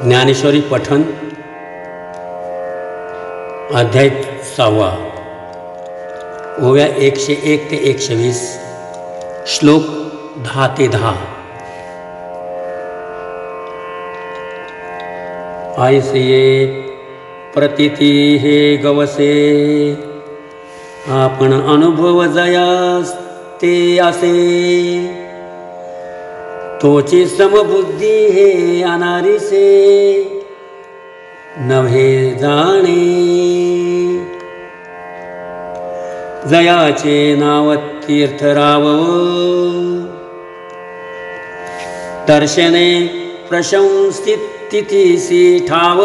ज्ञानेश्वरी पठण अध्याय 6 ओव्या 101 ते 120 श्लोक 10 ते 10। ऐसे प्रतीती हे गवसे आपण अनुभव जयास ते असे तोची समबुद्धी हे अनारिसे नव्हे जाणे जयाचे नाव तीर्थराव दर्शने प्रशंसित तिथीसी ठाव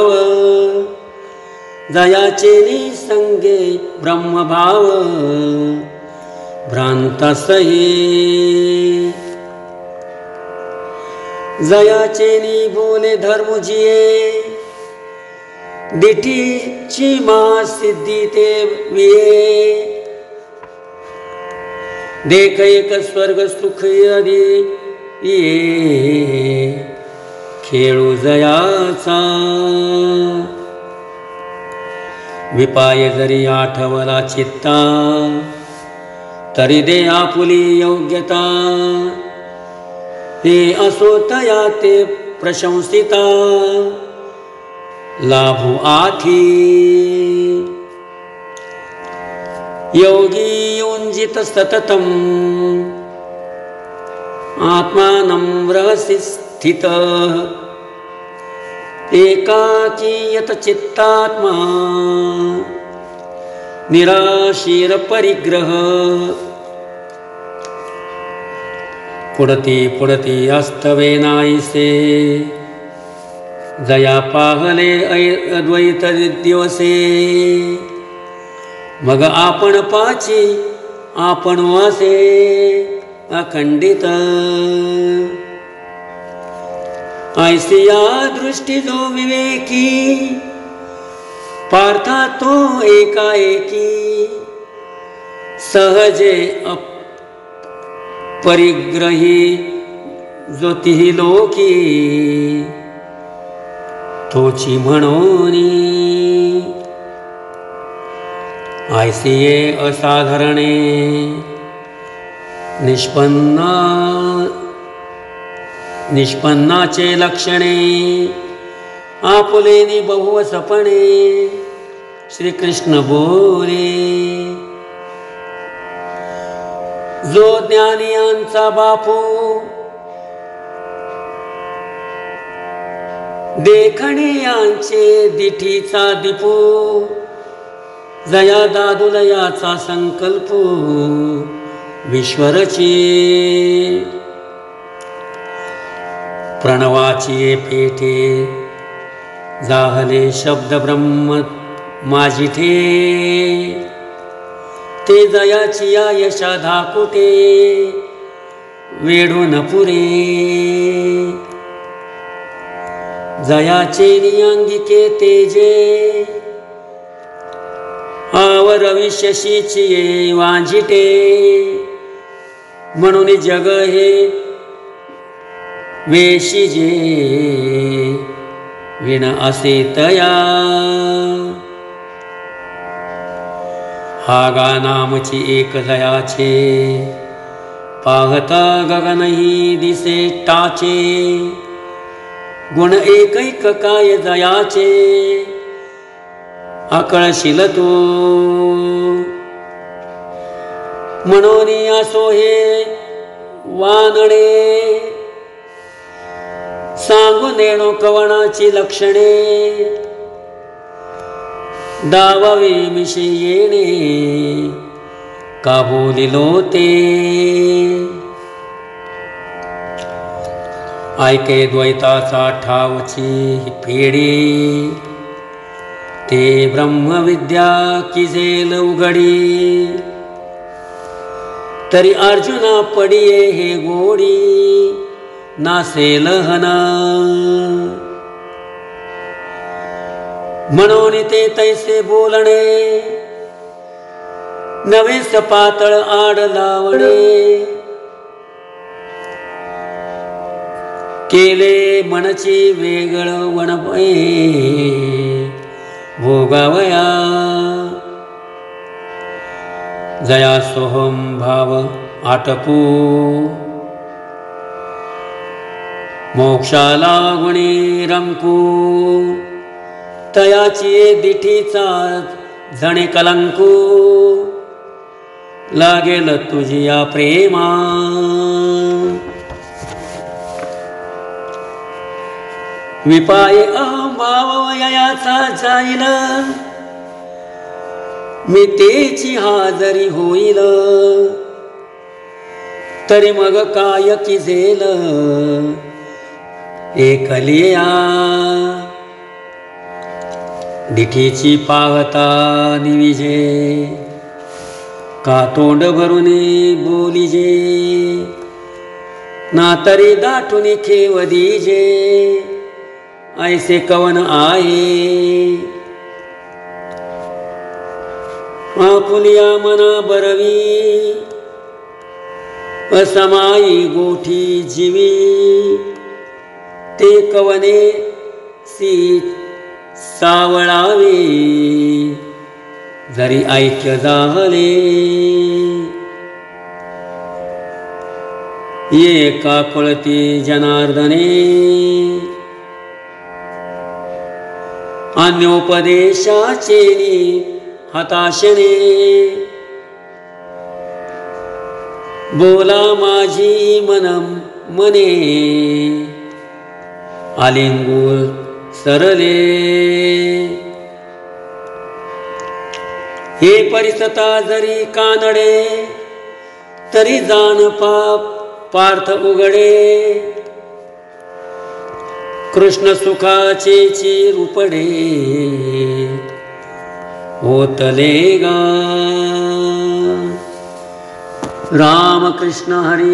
जयाचे निसंगे ब्रह्मभाव भ्रांतसही जयाचे नि बोले धर्मजिये दिठीची मा सिद्धी ते विये देख एक स्वर्ग सुख आदी ये खेळू जयाचा विपाय जरी आठवला चित्ता तरी दे आपुली योग्यता हे असोतया ते प्रशंसिता लाभू आठी योगी युंजित सततम आत्मानं रहसि स्थित एकाकी यत चित्तात्मा निराशीर परिग्रह पुढती पुढती अस्तवे नाहीसे जया पाहले अद्वैत दिवसे मग आपण पाची आपण वासे अखंडित ऐसिया दृष्टी जो विवेकी पार्था तो एकाएकी सहजे परिग्रही ज्योतिही लोकी तोची म्हणोनी ऐसिये असाधारणे निष्पन्नाचे लक्षणे आपुलेनी बहु सपणे श्रीकृष्ण बोले जो ज्ञानियांचा बापू देखणियांचे दिठीचा दिपू जया दादुलयाचा संकल्प विश्वरची प्रणवाची पेठे जाहले शब्द ब्रह्म माझिठे ते जयाची या यशा धाकुटे वेडून पुरे जयाचे नियांगिके तेजे आवर विशशीची वांजिटे म्हणून जग हे वेशिजे विण असे तया हागा नामची एक जयाचे पाहता गगनही दिसे टाचे गुण एकैक काय जयाचे अकळशील तू म्हणून असो हे वानडे सांगू नेणो कवणाची लक्षणे दावावे मिशी येणे का बोलिलो ते ऐके द्वैताचा ठावची पेढी ते ब्रह्मविद्या किजेल उघडी तरी अर्जुना पडिये हे गोडी नासेल हना म्हणून ते तैसे बोलणे नवे सपातळ आड लावणे केले मनची वेगळ वनपये भोगावया जया सोहम भाव आटपू मोक्षाला गुणी रंकू तयाची दिठीचा जणे कलंकू लागेल तुझी या प्रेमा विपाये अहंभाव ययाचा जाईल मी तेची हाजरी होईल तरी मग काय किझेल एकलिया दिठीची पाहता निविजे का तोंड भरूनी बोलिजे ना तरी दाटून खेव दीजे ऐसे कवन आहे आपुलिया मना बरवी असमाई गोठी जीवी ते कवने सी सावळावे जरी ऐक्य झाले ये का कुळती जनार्दने अन्योपदेशाचे हताशने बोला माझी मनम मने आलिंगूल सरले हे परिसता जरी कानडे तरी जाण पाप पार्थ उघडे कृष्ण सुखाचे रूपडे होतले गा राम कृष्ण हरी